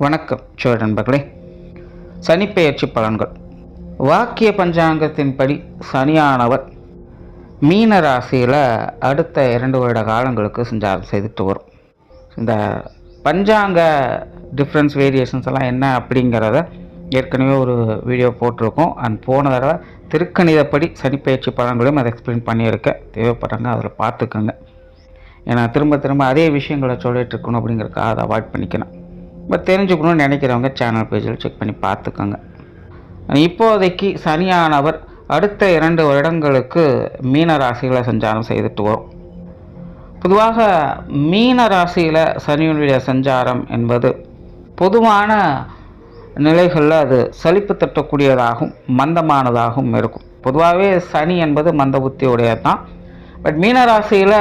வணக்கம் சோழ நண்பர்களே. சனிப்பெயர்ச்சி பலன்கள். வாக்கிய பஞ்சாங்கத்தின்படி சனியானவர் மீன ராசியில் அடுத்த 2 வருட காலங்களுக்கு சஞ்சாரம் செய்துட்டு வரும். இந்த பஞ்சாங்க டிஃப்ரென்ஸ் வேரியேஷன்ஸ் எல்லாம் என்ன அப்படிங்கிறத ஏற்கனவே ஒரு வீடியோ போட்டிருக்கோம். போன தடவை திருக்கணிதப்படி சனிப்பெயர்ச்சி பலன்களையும் அதை எக்ஸ்பிளைன் பண்ணியிருக்கேன். தேவைப்படுறாங்க அதில் பார்த்துக்கோங்க. ஏன்னா திரும்ப அதே விஷயங்களை சொல்லிட்டு இருக்கணும் அப்படிங்கிறதுக்காக அதை அவாய்ட் பண்ணிக்கணும். பட் தெரிஞ்சுக்கணும்னு நினைக்கிறவங்க சேனல் பேஜில் செக் பண்ணி பார்த்துக்கோங்க. இப்போதைக்கு சனியானவர் அடுத்த 2 வருடங்களுக்கு மீன ராசியில் சஞ்சாரம் செய்துட்டு வரும். பொதுவாக மீன ராசியில் சனியுடைய சஞ்சாரம் என்பது பொதுவான நிலைகளில் அது சலிப்பு தட்டக்கூடியதாகவும் மந்தமானதாகவும் இருக்கும். பொதுவாகவே சனி என்பது மந்த புத்தியுடையது தான். பட் மீன ராசியில்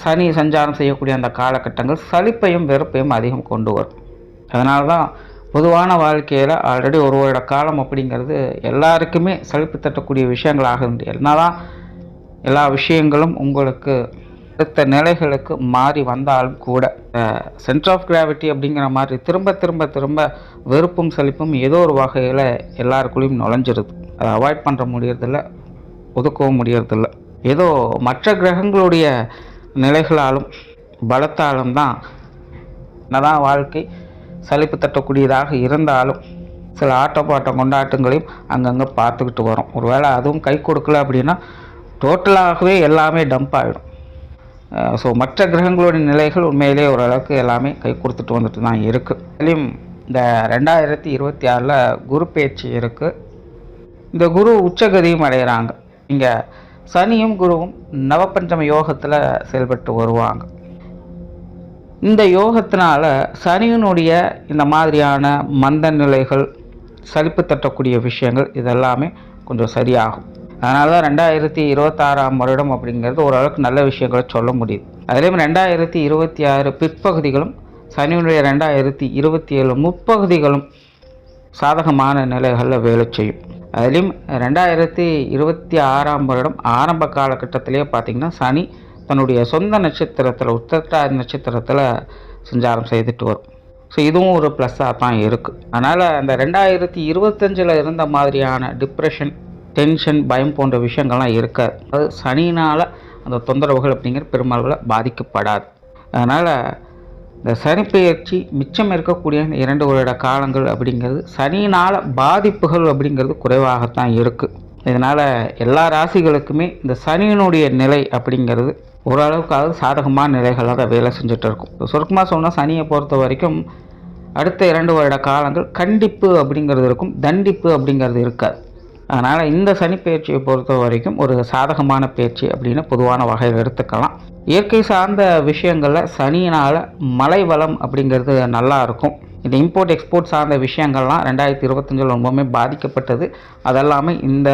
சனி சஞ்சாரம் செய்யக்கூடிய அந்த காலகட்டங்கள் சலிப்பையும் வெறுப்பையும் அதிகம் கொண்டு வரும். அதனால தான் பொதுவான வாழ்க்கையில் ஆல்ரெடி 1 வருட காலம் அப்படிங்கிறது எல்லாருக்குமே சலிப்பு தட்டக்கூடிய விஷயங்களாக இருந்து என்னதான் எல்லா விஷயங்களும் உங்களுக்கு அடுத்த நிலைகளுக்கு மாறி வந்தாலும் கூட சென்டர் ஆஃப் கிராவிட்டி அப்படிங்கிற மாதிரி திரும்ப வெறுப்பும் சலிப்பும் ஏதோ ஒரு வகையில் எல்லாருக்குள்ளேயும் நுழைஞ்சிருது. அதை அவாய்ட் பண்ணுற முடியறதில்ல, ஒதுக்கவும் முடியறதில்ல. ஏதோ மற்ற கிரகங்களுடைய நிலைகளாலும் பலத்தாலும் தான் என்னதான் வாழ்க்கை சலிப்பு தட்டக்கூடியதாக இருந்தாலும் சில ஆட்டப்பாட்டம் கொண்டாட்டங்களையும் அங்கங்கே பார்த்துக்கிட்டு வரும். ஒருவேளை அதுவும் கை கொடுக்கல அப்படின்னா டோட்டலாகவே எல்லாமே டம்ப் ஆகிடும். ஸோ மற்ற கிரகங்களுடைய நிலைகள் உண்மையிலே ஓரளவுக்கு எல்லாமே கை கொடுத்துட்டு வந்துட்டு தான் இருக்குது. அதுலேயும் இந்த 2026 குரு பேச்சு இருக்குது. இந்த குரு உச்சகதியும் அடைகிறாங்க. இங்கே சனியும் குருவும் நவபஞ்சம யோகத்தில் செயல்பட்டு வருவாங்க. இந்த யோகத்தினால சனியினுடைய இந்த மாதிரியான மந்த நிலைகள், சலிப்பு தட்டக்கூடிய விஷயங்கள் இதெல்லாமே கொஞ்சம் சரியாகும். அதனால தான் 2026 வருடம் அப்படிங்கிறது ஓரளவுக்கு நல்ல விஷயங்களை சொல்ல முடியுது. அதுலேயும் 2026 பிற்பகுதிகளும் சனியினுடைய 2027 முற்பகுதிகளும் சாதகமான நிலைகளில் வேலை செய்யும். அதுலேயும் 2026 வருடம் ஆரம்ப காலகட்டத்திலேயே பார்த்திங்கன்னா சனி தன்னுடைய சொந்த நட்சத்திரத்தில் உத்திரட்டாதி நட்சத்திரத்தில் சஞ்சாரம் செய்துட்டு வரும். ஸோ இதுவும் ஒரு ப்ளஸ்ஸாக தான் இருக்குது. அதனால் அந்த 2025 இருந்த மாதிரியான டிப்ரெஷன், டென்ஷன், பயம் போன்ற விஷயங்கள்லாம் இருக்காது. அது சனினால் அந்த தொந்தரவுகள் அப்படிங்கிற பெருமளவில் பாதிக்கப்படாது. அதனால் இந்த சனிப்பெயர்ச்சி மிச்சம் இருக்கக்கூடிய 2 வருட காலங்கள் அப்படிங்கிறது சனியினால் பாதிப்புகள் அப்படிங்கிறது குறைவாகத்தான் இருக்குது. இதனால் எல்லா ராசிகளுக்குமே இந்த சனியினுடைய நிலை அப்படிங்கிறது ஓரளவுக்காவது சாதகமான நிலைகளாக வேலை செஞ்சுட்டு இருக்கும். சுருக்கமாக சொன்னால் சனியை பொறுத்த வரைக்கும் அடுத்த 2 வருட காலங்கள் கண்டிப்பு அப்படிங்கிறது இருக்கும், தண்டிப்பு அப்படிங்கிறது இருக்காது. அதனால் இந்த சனி பயிற்சியை பொறுத்த வரைக்கும் ஒரு சாதகமான பயிற்சி அப்படின்னு பொதுவான வகையில் எடுத்துக்கலாம். இயற்கை சார்ந்த விஷயங்களில் சனியினால் மழை வளம் அப்படிங்கிறது நல்லா இருக்கும். இந்த இம்போர்ட் எக்ஸ்போர்ட் சார்ந்த விஷயங்கள்லாம் 2025 ரொம்பவுமே பாதிக்கப்பட்டது. அதெல்லாமே இந்த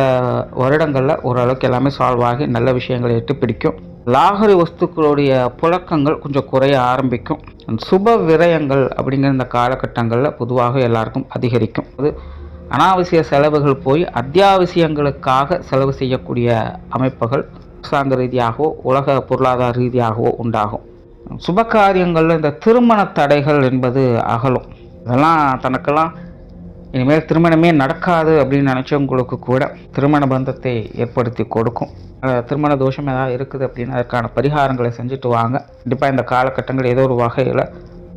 வருடங்களில் ஓரளவுக்கு எல்லாமே சால்வ் ஆகி நல்ல விஷயங்களை எட்டு பிடிக்கும். லாகரி வஸ்துக்களுடைய புழக்கங்கள் கொஞ்சம் குறைய ஆரம்பிக்கும். சுப விரயங்கள் அப்படிங்கிற இந்த காலகட்டங்களில் பொதுவாக எல்லாருக்கும் அதிகரிக்கும். அது அனாவசிய செலவுகள் போய் அத்தியாவசியங்களுக்காக செலவு செய்யக்கூடிய அமைப்புகள் அரசாங்க ரீதியாகவோ உலக பொருளாதார ரீதியாகவோ உண்டாகும். சுப காரியங்களில் இந்த திருமண தடைகள் என்பது அகலும். இதெல்லாம் தனக்கெல்லாம் இனிமேல் திருமணமே நடக்காது அப்படின்னு நினச்சவங்களுக்கு கூட திருமண பந்தத்தை ஏற்படுத்தி கொடுக்கும். திருமண தோஷம் ஏதாவது இருக்குது அப்படின்னா அதற்கான பரிகாரங்களை செஞ்சுட்டு வாங்க. கண்டிப்பாக இந்த காலகட்டங்கள் ஏதோ ஒரு வகையில்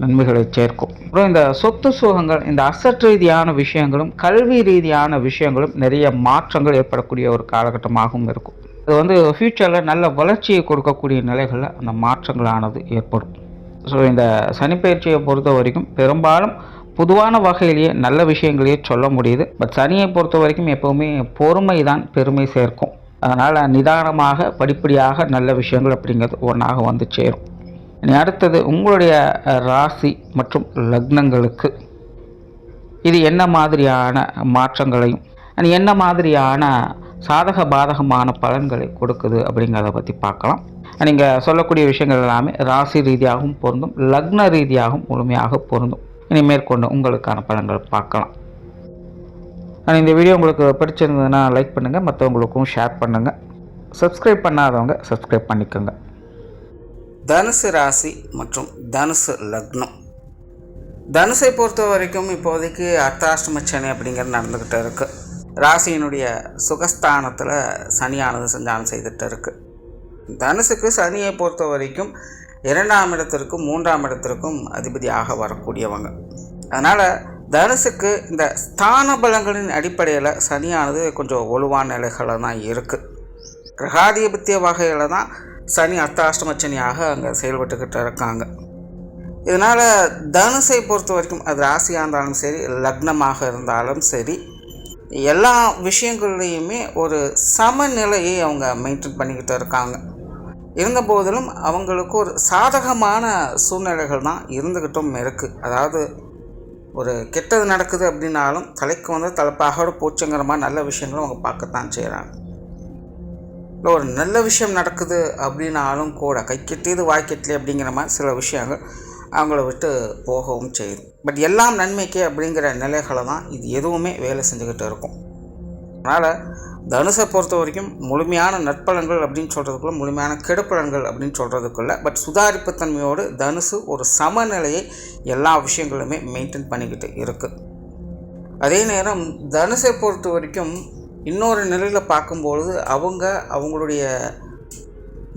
நன்மைகளை சேர்க்கும். அப்புறம் இந்த சொத்து சுகங்கள், இந்த அசட் ரீதியான விஷயங்களும் கல்வி ரீதியான விஷயங்களும் நிறைய மாற்றங்கள் ஏற்படக்கூடிய ஒரு காலகட்டமாகவும் இருக்கும். அது ஃப்யூச்சரில் நல்ல வளர்ச்சியை கொடுக்கக்கூடிய நிலைகளில் அந்த மாற்றங்களானது ஏற்படும். ஸோ இந்த சனிப்பெயர்ச்சியை பொறுத்த வரைக்கும் பெரும்பாலும் பொதுவான வகையிலேயே நல்ல விஷயங்களையே சொல்ல முடியுது. பட் சனியை பொறுத்த வரைக்கும் எப்போவுமே பொறுமை தான் பெருமை சேர்க்கும். அதனால் நிதானமாக படிப்படியாக நல்ல விஷயங்கள் அப்படிங்கிறது ஒன்றாக வந்து சேரும். இனி அடுத்தது உங்களுடைய ராசி மற்றும் லக்னங்களுக்கு இது என்ன மாதிரியான மாற்றங்களையும் என்ன மாதிரியான சாதக பாதகமான பலன்களை கொடுக்குது அப்படிங்கிறத பற்றி பார்க்கலாம். நீங்கள் சொல்லக்கூடிய விஷயங்கள் எல்லாமே ராசி ரீதியாகவும் பொருந்தும், லக்ன ரீதியாகவும் முழுமையாக பொருந்தும். இனி மேற்கொண்டு உங்களுக்கான பலன்கள் பார்க்கலாம். இந்த வீடியோ உங்களுக்கு பிடிச்சிருந்ததுன்னா லைக் பண்ணுங்கள், மற்றவங்களுக்கும் ஷேர் பண்ணுங்கள். சப்ஸ்கிரைப் பண்ணாதவங்க சப்ஸ்கிரைப் பண்ணிக்கோங்க. தனுசு ராசி மற்றும் தனுசு லக்னம் தனுசை பொறுத்த வரைக்கும் இப்போதைக்கு அர்த்தாஷ்டம சனி அப்படிங்கிறது நடந்துக்கிட்டு இருக்குது. ராசியினுடைய சுகஸ்தானத்தில் சனியானது சஞ்சாரம் செய்துட்டு இருக்குது. தனுசுக்கு சனியை பொறுத்த வரைக்கும் 2ஆம் இடத்திற்கும் 3ஆம் இடத்திற்கும் அதிபதியாக வரக்கூடியவங்க. அதனால் தனுசுக்கு இந்த ஸ்தான பலங்களின் அடிப்படையில் சனியானது கொஞ்சம் வலுவான நிலைகளில் தான் இருக்குது. கிரகாதிபத்திய வகையில் தான் சனி அர்த்தாஷ்டம சனியாக அங்கே செயல்பட்டுக்கிட்டு இருக்காங்க. இதனால் தனுசை பொறுத்த வரைக்கும் அது ராசியாக இருந்தாலும் சரி, லக்னமாக இருந்தாலும் சரி, எல்லா விஷயங்கள்லேயுமே ஒரு சமநிலையை அவங்க மெயின்டைன் பண்ணிக்கிட்டு இருக்காங்க. இருந்த போதிலும் அவங்களுக்கு ஒரு சாதகமான சூழ்நிலைகள் தான் இருந்துக்கிட்டும் இருக்குது. அதாவது ஒரு கெட்டது நடக்குது அப்படின்னாலும் தலைக்கு வந்து தலைப்பாகோடு போச்சுங்கிற மாதிரி நல்ல விஷயங்களும் அவங்க பார்க்கத்தான் செய்கிறாங்க. இல்லை ஒரு நல்ல விஷயம் நடக்குது அப்படின்னாலும் கூட கை கெட்டியது வாய்க்கெட்டலே அப்படிங்கிற மாதிரி சில விஷயங்கள் அவங்கள விட்டு போகவும் செய்யுது. பட் எல்லாம் நன்மைக்கே அப்படிங்கிற நிலைகளை தான் இது எதுவுமே வேலை செஞ்சுக்கிட்டு இருக்கும். அதனால் தனுசை பொறுத்த வரைக்கும் முழுமையான நற்பலன்கள் அப்படின்னு சொல்கிறதுக்குள்ள, முழுமையான கெடுப்பலன்கள் அப்படின்னு சொல்கிறதுக்குள்ள, பட் சுதாரிப்புத்தன்மையோடு தனுசு ஒரு சமநிலையை எல்லா விஷயங்களுமே மெயின்டைன் பண்ணிக்கிட்டு இருக்குது. அதே நேரம் தனுசை பொறுத்த வரைக்கும் இன்னொரு நிலையில் பார்க்கும்பொழுது அவங்களுடைய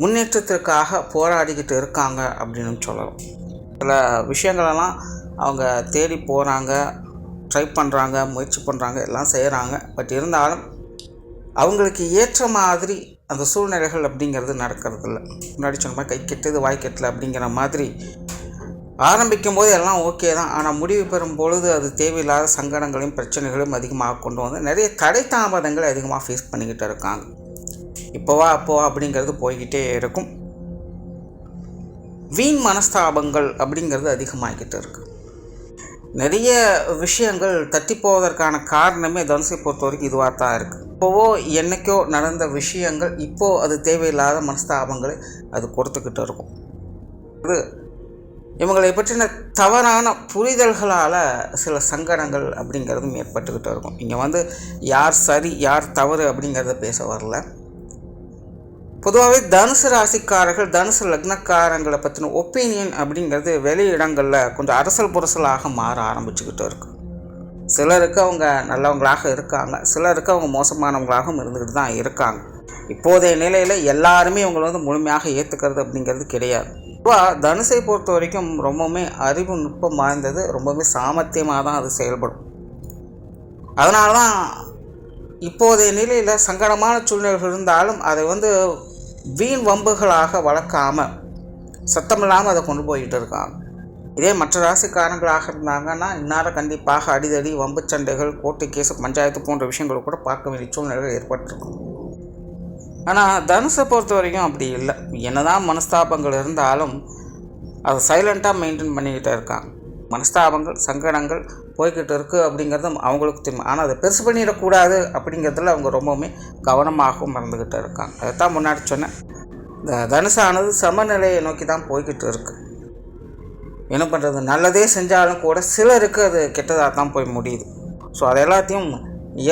முன்னேற்றத்திற்காக போராடிக்கிட்டு இருக்காங்க அப்படின்னு சொல்லலாம். சில விஷயங்களெல்லாம் அவங்க தேடி போகிறாங்க, ட்ரை பண்ணுறாங்க, முயற்சி பண்ணுறாங்க, எல்லாம் செய்கிறாங்க. பட் இருந்தாலும் அவங்களுக்கு ஏற்ற மாதிரி அந்த சூழ்நிலைகள் அப்படிங்கிறது நடக்கிறதில்ல. முன்னாடி சொன்ன மாதிரி கை கெட்டது வாய் கெட்டல அப்படிங்கிற மாதிரி ஆரம்பிக்கும் போது எல்லாம் ஓகே தான். ஆனால் முடிவு பெறும் பொழுது அது தேவையில்லாத சங்கடங்களையும் பிரச்சனைகளையும் அதிகமாக கொண்டு வந்து நிறைய தடை தாமதங்களை அதிகமாக ஃபேஸ் பண்ணிக்கிட்டு இருக்காங்க. இப்போவா அப்போவா அப்படிங்கிறது போய்கிட்டே இருக்கும். வீண் மனஸ்தாபங்கள் அப்படிங்கிறது அதிகமாகிக்கிட்டு இருக்குது. நிறைய விஷயங்கள் தட்டி போவதற்கான காரணமே தனுசை பொறுத்த வரைக்கும் இதுவாக தான் இருக்குது. இப்போவோ என்றைக்கோ நடந்த விஷயங்கள் இப்போது அது தேவையில்லாத மனஸ்தாபங்களை அது கொடுத்துக்கிட்டு இருக்கும். இது இவங்களை பற்றின தவறான புரிதல்களால் சில சங்கடங்கள் அப்படிங்கிறதும் ஏற்பட்டுக்கிட்டு இருக்கும். இங்கே வந்து யார் சரி யார் தவறு அப்படிங்கிறத பேச வரல. பொதுவாகவே தனுசு ராசிக்காரர்கள், தனுசு லக்னக்காரங்களை பற்றின ஒப்பீனியன் அப்படிங்கிறது வெளியிடங்களில் கொஞ்சம் அரசல் புரசலாக மாற ஆரம்பிச்சுக்கிட்டு இருக்கு. சிலருக்கு அவங்க நல்லவங்களாக இருக்காங்க, சிலருக்கு அவங்க மோசமானவங்களாகவும் இருந்துக்கிட்டு தான் இருக்காங்க. இப்போதைய நிலையில் எல்லாருமே இவங்களை வந்து முழுமையாக ஏற்றுக்கிறது அப்படிங்கிறது கிடையாது. பொதுவாக தனுசை பொறுத்த வரைக்கும் ரொம்பவுமே அறிவு நுட்பம் வாய்ந்தது, ரொம்பவுமே சாமர்த்தியமாக தான் அது செயல்படும். அதனால தான் இப்போதைய நிலையில் சங்கடமான சூழ்நிலைகள் இருந்தாலும் அதை வந்து வீண் வம்புகளாக வளர்க்காமல் சத்தமில்லாமல் அதை கொண்டு போய்கிட்டு இருக்காங்க. இதே மற்ற ராசிக்காரங்களாக இருந்தாங்கன்னா இந்நேரம் கண்டிப்பாக அடிதடி, வம்பு சண்டைகள், கோர்ட்டு கேஸு, பஞ்சாயத்து போன்ற விஷயங்கள் கூட பார்க்க வேண்டிய சூழ்நிலைகள் ஏற்பட்டிருக்கும். ஆனால் தனுசை பொறுத்த வரைக்கும் அப்படி இல்லை. என்னதான் மனஸ்தாபங்கள் இருந்தாலும் அதை சைலண்ட்டாக மெயின்டைன் பண்ணிக்கிட்டே இருக்காங்க. மனஸ்தாபங்கள், சங்கடங்கள் போய்கிட்டு இருக்குது அப்படிங்கிறதும் அவங்களுக்கு தெரியும். ஆனால் அதை பெருசு பண்ணிடக்கூடாது அப்படிங்கிறதுல அவங்க ரொம்பவுமே கவனமாகவும் மறந்துக்கிட்டு இருக்காங்க. அதைத்தான் முன்னாடி சொன்னேன். இந்த தனுசானது சமநிலையை நோக்கி தான் போய்கிட்டு இருக்குது. என்ன பண்ணுறது, நல்லதே செஞ்சாலும் கூட சிலருக்கு அது கெட்டதாக தான் போய் முடியுது. ஸோ அதை எல்லாத்தையும்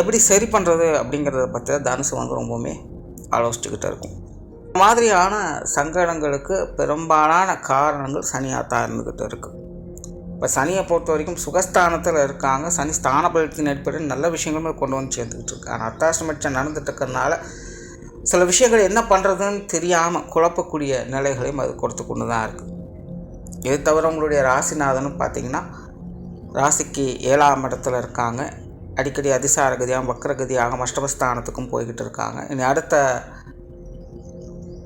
எப்படி சரி பண்ணுறது அப்படிங்கிறத பற்றி தனுசு வந்து ரொம்பவுமே ஆலோசிச்சுக்கிட்டு இருக்கும். இந்த மாதிரியான சங்கடங்களுக்கு பெரும்பாலான காரணங்கள் சனியாக தான் இருந்துக்கிட்டு இருக்குது. இப்போ சனியை பொறுத்த வரைக்கும் சுகஸ்தானத்தில் இருக்காங்க. சனி ஸ்தான பலத்தின் அடிப்படையில் நல்ல விஷயங்களுமே கொண்டு வந்து சேர்ந்துக்கிட்டு இருக்கு. ஆனால் அர்த்தாஷ்டமச்சம் நடந்துட்டு இருக்கிறதுனால சில விஷயங்கள் என்ன பண்ணுறதுன்னு தெரியாமல் குழப்பக்கூடிய நிலைகளையும் அது கொடுத்து கொண்டு தான் இருக்குது. இது தவிர உங்களுடைய ராசிநாதனும் பார்த்திங்கன்னா ராசிக்கு 7ஆம் இடத்துல இருக்காங்க. அடிக்கடி அதிசாரகதியாகவும் வக்ரகதியாகவும் அஷ்டமஸ்தானத்துக்கும் போய்கிட்டு இருக்காங்க. இனி அடுத்த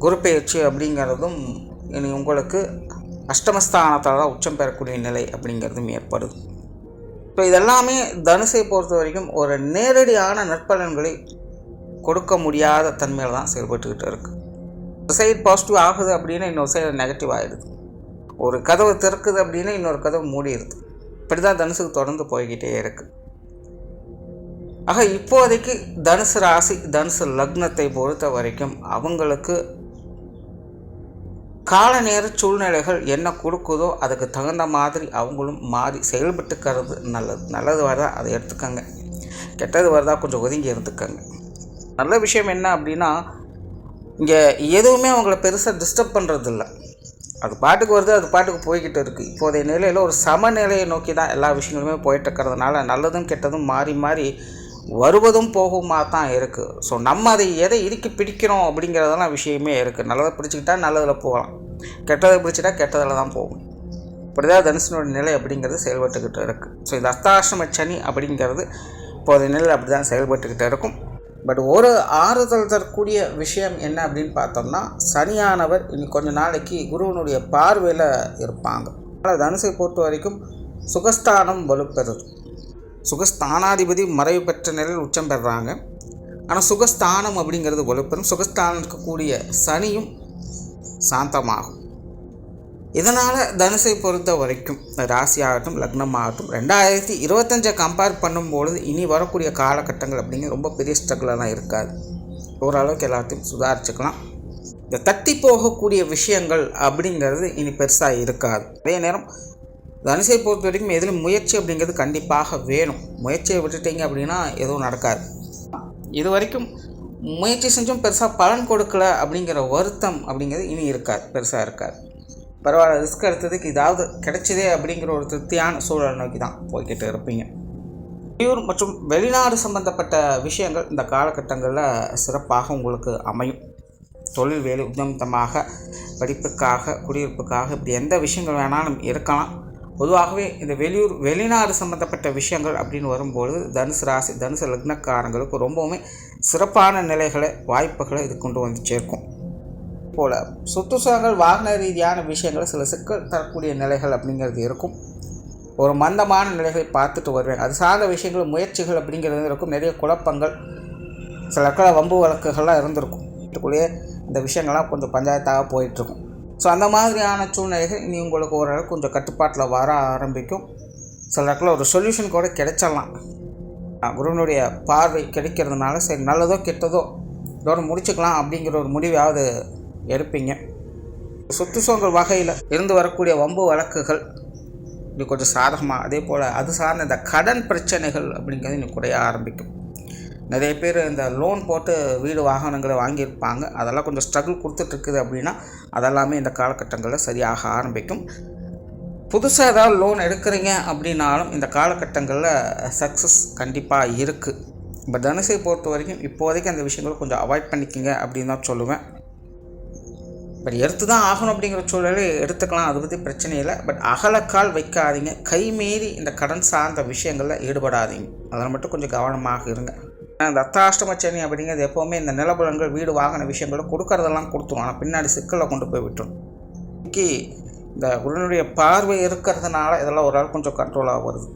குரு பெயர்ச்சி அப்படிங்கிறதும் இனி உங்களுக்கு அஷ்டமஸ்தானத்தால் தான் உச்சம் பெறக்கூடிய நிலை அப்படிங்கிறதும் ஏற்படுது. ஸோ இதெல்லாமே தனுசை பொறுத்த வரைக்கும் ஒரு நேரடியான நற்பலன்களை கொடுக்க முடியாத தன்மையில் தான் செயல்பட்டுக்கிட்டு இருக்குது. ஒரு சைடு பாசிட்டிவ் ஆகுது அப்படின்னா இன்னொரு சைடு நெகட்டிவ் ஆகிடுது. ஒரு கதவு திறக்குது அப்படின்னா இன்னொரு கதவு மூடிடுது. இப்படி தான் தனுசுக்கு தொடர்ந்து போய்கிட்டே இருக்குது. ஆக இப்போதைக்கு தனுசு ராசி, தனுசு லக்னத்தை பொறுத்த வரைக்கும் அவங்களுக்கு கால நேர சூழ்நிலைகள் என்ன கொடுக்குதோ அதுக்கு தகுந்த மாதிரி அவங்களும் மாறி செயல்பட்டுக்கிறது நல்லது. நல்லது வருதா அதை எடுத்துக்கங்க, கெட்டது வருதா கொஞ்சம் ஒதுங்கி இருந்துக்கங்க. நல்ல விஷயம் என்ன அப்படின்னா, இங்கே எதுவுமே அவங்கள பெருசாக டிஸ்டர்ப் பண்ணுறதில்ல. அது பாட்டுக்கு வருது, அது பாட்டுக்கு போய்கிட்டு இருக்குது. இப்போதைய நிலையில் ஒரு சமநிலையை நோக்கி தான் எல்லா விஷயங்களுமே போயிட்டுருக்கிறதுனால நல்லதும் கெட்டதும் மாறி மாறி வருவதும் போகுமா தான் இருக்குது. ஸோ நம்ம அதை எதை இறுக்கி பிடிக்கிறோம் அப்படிங்கிறதெல்லாம் விஷயமே இருக்குது. நல்லதை பிடிச்சிக்கிட்டா நல்லதில் போகலாம், கெட்டதை பிடிச்சிட்டா கெட்டதில் தான் போகும். இப்படிதான் தனுசனோட நிலை அப்படிங்கிறது செயல்பட்டுக்கிட்டு இருக்குது. ஸோ இந்த அர்த்தாஷ்டம சனி அப்படிங்கிறது இப்போதைய நிலையில் அப்படி தான் செயல்பட்டுக்கிட்டு இருக்கும். பட் ஒரு ஆறுதல் தரக்கூடிய விஷயம் என்ன அப்படின்னு பார்த்தோம்னா, சனியானவர் இனி கொஞ்ச நாளைக்கு குருவனுடைய பார்வையில் இருப்பாங்க. அதனால் தனுசை பொறுத்த வரைக்கும் சுகஸ்தானம் வலுப்பெறுது. சுகஸ்தானாதிபதி மறைவு பெற்ற நிலையில் உச்சம் பெறுறாங்க. ஆனால் சுகஸ்தானம் அப்படிங்கிறது வலுப்பெறும். சுகஸ்தானம் இருக்கக்கூடிய சனியும் சாந்தமாகும். இதனால் தனுசை பொறுத்த வரைக்கும் ராசி ஆகட்டும் லக்னம் ஆகட்டும் 2025 கம்பேர் பண்ணும்பொழுது இனி வரக்கூடிய காலகட்டங்கள் அப்படிங்கிற ரொம்ப பெரிய ஸ்ட்ரகிளெல்லாம் இருக்காது. ஓரளவுக்கு எல்லாத்தையும் சுதாரிச்சுக்கலாம். இந்த தட்டி போகக்கூடிய விஷயங்கள் அப்படிங்கிறது இனி பெருசாக இருக்காது. அதே நேரம் தனுசை பொறுத்த வரைக்கும் எதிலும் முயற்சி அப்படிங்கிறது கண்டிப்பாக வேணும். முயற்சியை விட்டுட்டீங்க அப்படின்னா எதுவும் நடக்காது. இது வரைக்கும் முயற்சி செஞ்சும் பெருசாக பலன் கொடுக்கல அப்படிங்கிற வருத்தம் அப்படிங்கிறது இனி இருக்காது, பெருசாக இருக்காது. பரவாயில்ல, ரிஸ்க் எடுத்ததுக்கு இதாவது கிடைச்சதே அப்படிங்கிற ஒரு திருப்தியான சூழலை நோக்கி தான் போய்கிட்டு இருப்பீங்க. வெளியூர் மற்றும் வெளிநாடு சம்பந்தப்பட்ட விஷயங்கள் இந்த காலகட்டங்களில் சிறப்பாக உங்களுக்கு அமையும். தொழில் வேலை உத்தமமாக படிப்புக்காக குடியிருப்புக்காக இப்படி எந்த விஷயங்கள் வேணாலும் இருக்கலாம். பொதுவாகவே இந்த வெளியூர் வெளிநாடு சம்பந்தப்பட்ட விஷயங்கள் அப்படின்னு வரும்போது தனுசு ராசி தனுசு லக்னக்காரங்களுக்கு ரொம்பவுமே சிறப்பான நிலைகளை வாய்ப்புகளை இது கொண்டு வந்து சேர்க்கும். போல் சுற்றுச்சூழல் வாகன ரீதியான விஷயங்கள் சில சிக்கல் தரக்கூடிய நிலைகள் அப்படிங்கிறது இருக்கும். ஒரு மந்தமான நிலைகளை பார்த்துட்டு வருவேன். அது சார்ந்த விஷயங்கள் முயற்சிகள் அப்படிங்கிறது இருக்கும். நிறைய குழப்பங்கள், சில இடத்துல வம்பு வழக்குகள்லாம் இருந்திருக்கும். வீட்டுக்குள்ளேயே இந்த விஷயங்கள்லாம் கொஞ்சம் பஞ்சாயத்தாக போயிட்டுருக்கும். ஸோ அந்த மாதிரியான சூழ்நிலைகள் இனி உங்களுக்கு ஓரளவுக்கு கொஞ்சம் கட்டுப்பாட்டில் வர ஆரம்பிக்கும். சில இடத்துல ஒரு சொல்யூஷன் கூட கிடைச்சிடலாம். குருவனுடைய பார்வை கிடைக்கிறதுனால சரி நல்லதோ கெட்டதோ இதோட முடிச்சுக்கலாம் அப்படிங்கிற ஒரு முடிவாவது எடுப்பீங்க. சுற்றுச்சூழல் வகையில் இருந்து வரக்கூடிய வம்பு வழக்குகள் இது கொஞ்சம் சாதகமாக, அதே போல் அது சார்ந்த இந்த கடன் பிரச்சனைகள் அப்படிங்கிறது இன்னும் குறைய ஆரம்பிக்கும். நிறைய பேர் இந்த லோன் போட்டு வீடு வாகனங்களை வாங்கியிருப்பாங்க. அதெல்லாம் கொஞ்சம் ஸ்ட்ரகிள் கொடுத்துட்ருக்குது அப்படின்னா அதெல்லாமே இந்த காலகட்டங்களில் சரியாக ஆரம்பிக்கும். புதுசாக ஏதாவது லோன் எடுக்கிறீங்க அப்படின்னாலும் இந்த காலகட்டங்களில் சக்ஸஸ் கண்டிப்பாக இருக்குது. இப்போ தனுசை பொறுத்த வரைக்கும் இப்போதைக்கு அந்த விஷயங்களை கொஞ்சம் அவாய்ட் பண்ணிக்கோங்க அப்படின்னு தான் சொல்லுவேன். பட் எடுத்து தான் ஆகணும் அப்படிங்கிற சூழலை எடுத்துக்கலாம், அதை பற்றி பிரச்சனை இல்லை. பட் அகலக்கால் வைக்காதீங்க. கைமீறி இந்த கடன் சார்ந்த விஷயங்களில் ஈடுபடாதீங்க. அதில் மட்டும் கொஞ்சம் கவனமாக இருங்க. இந்த அர்த்தாஷ்டம சனி அப்படிங்கிறது எப்போவுமே இந்த நிலபலங்கள் வீடு வாகன விஷயங்களை கொடுக்கறதெல்லாம் கொடுத்துரும், ஆனால் பின்னாடி சிக்கலை கொண்டு போய் விட்டுரும். இன்னைக்கு இந்த குருவனுடைய பார்வை இருக்கிறதுனால இதெல்லாம் ஓரளவுக்கு கொஞ்சம் கண்ட்ரோலாக வருது.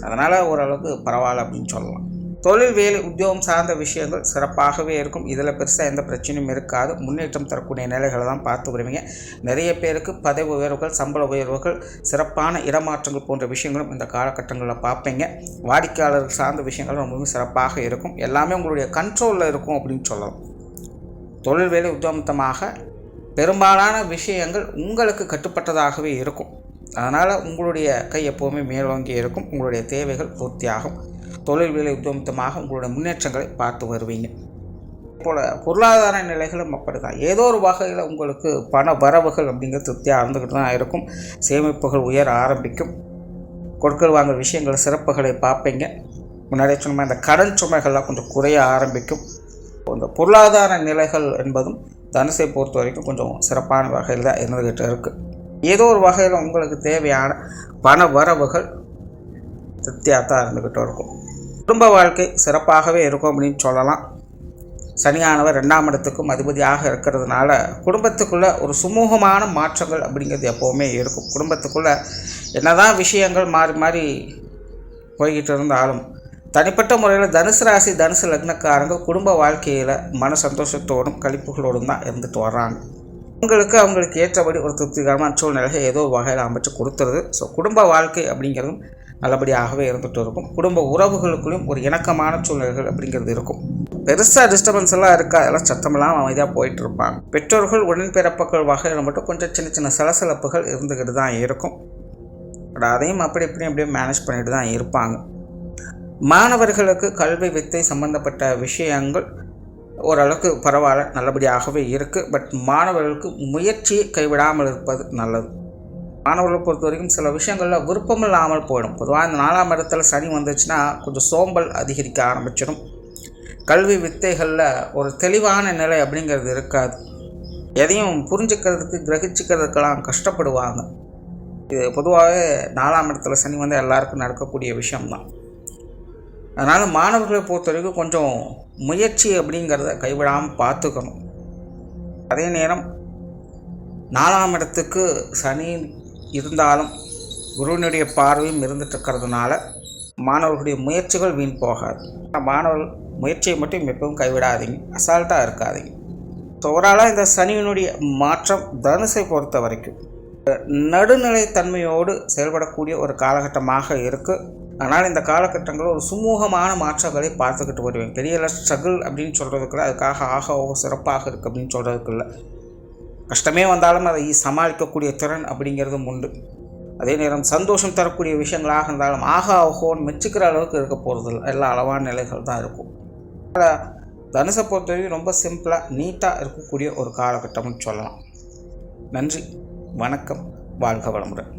அதனால் ஓரளவுக்கு பரவாயில்ல அப்படின்னு சொல்லலாம். தொழில் வேலை உத்தியோகம் சார்ந்த விஷயங்கள் சிறப்பாகவே இருக்கும். இதில் பெருசாக எந்த பிரச்சனையும் இருக்காது. முன்னேற்றம் தரக்கூடிய நிலைகளை தான் பார்த்து வருவீங்க. நிறைய பேருக்கு பதவி உயர்வுகள், சம்பள உயர்வுகள், சிறப்பான இடமாற்றங்கள் போன்ற விஷயங்களும் இந்த காலகட்டங்களில் பார்ப்பீங்க. வாடிக்கையாளர்கள் சார்ந்த விஷயங்கள் ரொம்பவும் சிறப்பாக இருக்கும். எல்லாமே உங்களுடைய கண்ட்ரோலில் இருக்கும் அப்படின்னு சொல்லலாம். தொழில் வேலை உத்தியோகமாக பெரும்பாலான விஷயங்கள் உங்களுக்கு கட்டுப்பட்டதாகவே இருக்கும். அதனால் உங்களுடைய கை எப்போவுமே மேலோங்கி இருக்கும். உங்களுடைய தேவைகள் பூர்த்தியாகும். தொழில் வேலை உத்தியோகமாக உங்களுடைய முன்னேற்றங்களை பார்த்து வருவீங்க. போல் பொருளாதார நிலைகளும் அப்படி தான். ஏதோ ஒரு வகையில் உங்களுக்கு பண வரவுகள் அப்படிங்கிற திருப்தியாக இருந்துக்கிட்டு தான் இருக்கும். சேமிப்புகள் உயர ஆரம்பிக்கும். கொடுக்கல் வாங்க விஷயங்கள் சிறப்புகளை பார்ப்பீங்க. முன்னாடியே சொன்ன இந்த கடன் சுமைகள்லாம் கொஞ்சம் குறைய ஆரம்பிக்கும். இந்த பொருளாதார நிலைகள் என்பதும் தனுசை பொறுத்த வரைக்கும் கொஞ்சம் சிறப்பான வகையில் தான் இருந்துக்கிட்டு இருக்குது. ஏதோ ஒரு வகையில் உங்களுக்கு தேவையான பண வரவுகள் திருப்தியாக தான் இருந்துக்கிட்டு இருக்கும். குடும்ப வாழ்க்கை சிறப்பாகவே இருக்கும் அப்படின்னு சொல்லலாம். சனியானவர் 2ஆம் இடத்துக்கும் அதிபதியாக இருக்கிறதுனால குடும்பத்துக்குள்ளே ஒரு சுமூகமான மாற்றங்கள் அப்படிங்கிறது எப்போவுமே இருக்கும். குடும்பத்துக்குள்ளே என்னதான் விஷயங்கள் மாறி மாறி போய்கிட்டு இருந்தாலும் தனிப்பட்ட முறையில் தனுசு ராசி தனுசு லக்னக்காரங்க குடும்ப வாழ்க்கையில் மன சந்தோஷத்தோடும் கழிப்புகளோடும் தான் இருந்துட்டு வர்றாங்க. அவங்களுக்கு ஏற்றபடி ஒரு திருப்திகரமான சூழ்நிலையை ஏதோ வகையில் அமைச்சு கொடுத்துருது. ஸோ குடும்ப வாழ்க்கை அப்படிங்கிறதும் நல்லபடியாகவே இருந்துகிட்டு இருக்கும். குடும்ப உறவுகளுக்குள்ளேயும் ஒரு இணக்கமான சூழ்நிலைகள் அப்படிங்கிறது இருக்கும். பெருசாக டிஸ்டர்பன்ஸ் எல்லாம் இருக்கா, அதெல்லாம் சத்தமெல்லாம் அமைதியாக போயிட்டு இருப்பாங்க. பெற்றோர்கள் உடன்பிறப்புகள் வகையில் மட்டும் கொஞ்சம் சின்ன சின்ன சலசலப்புகள் இருந்துக்கிட்டு தான் இருக்கும். அதையும் அப்படியே மேனேஜ் பண்ணிட்டு தான் இருப்பாங்க. மாணவர்களுக்கு கல்வி வித்தை சம்பந்தப்பட்ட விஷயங்கள் ஓரளவுக்கு பரவாயில்ல, நல்லபடியாகவே இருக்குது. பட் மாணவர்களுக்கு முயற்சியை கைவிடாமல் இருப்பது நல்லது. மாணவர்களை பொறுத்த வரைக்கும் சில விஷயங்களில் விருப்பம் இல்லாமல் போயிடும். பொதுவாக இந்த 4ஆம் இடத்துல சனி வந்துச்சுன்னா கொஞ்சம் சோம்பல் அதிகரிக்க ஆரம்பிச்சிடும். கல்வி வித்தைகளில் ஒரு தெளிவான நிலை அப்படிங்கிறது இருக்காது. எதையும் புரிஞ்சுக்கிறதுக்கு கிரகிச்சிக்கிறதுக்கெல்லாம் கஷ்டப்படுவாங்க. இது பொதுவாகவே 4ஆம் இடத்துல சனி வந்து எல்லாருக்கும் நடக்கக்கூடிய விஷயம்தான். அதனால் மாணவர்களை பொறுத்த வரைக்கும் கொஞ்சம் முயற்சி அப்படிங்கிறத கைவிடாமல் பார்த்துக்கணும். அதே நேரம் 4ஆம் இடத்துக்கு சனி இருந்தாலும் குருவினுடைய பார்வையும் இருந்துட்டுருக்கிறதுனால மாணவர்களுடைய முயற்சிகள் வீண் போகாது. மாணவர்கள் முயற்சியை மட்டும் எப்பவும் கைவிடாதீங்க, அசால்ட்டாக இருக்காதீங்க. ஸோ ஓவராலாக இந்த சனியினுடைய மாற்றம் தனுசை பொறுத்த வரைக்கும் நடுநிலைத்தன்மையோடு செயல்படக்கூடிய ஒரு காலகட்டமாக இருக்குது. அதனால் இந்த காலகட்டங்களில் ஒரு சுமூகமான மாற்றங்களை பார்த்துக்கிட்டு வருவேன். பெரிய ஸ்ட்ரகிள் அப்படின்னு சொல்கிறதுக்குள்ள அதுக்காக சிறப்பாக இருக்குது அப்படின்னு சொல்கிறதுக்குள்ள கஷ்டமே வந்தாலும் அதை சமாளிக்கக்கூடிய திறன் அப்படிங்கிறதும் உண்டு. அதே நேரம் சந்தோஷம் தரக்கூடிய விஷயங்களாக இருந்தாலும் ஓஹோன்னு மெச்சிக்கிற அளவுக்கு இருக்க போகிறதில்ல, எல்லா அளவான நிலைகள் தான் இருக்கும். அதனால் தனுசை பொறுத்தவரைக்கும் ரொம்ப சிம்பிளாக நீட்டாக இருக்கக்கூடிய ஒரு காலகட்டம்னு சொல்லலாம். நன்றி, வணக்கம், வாழ்க வளமுடன்.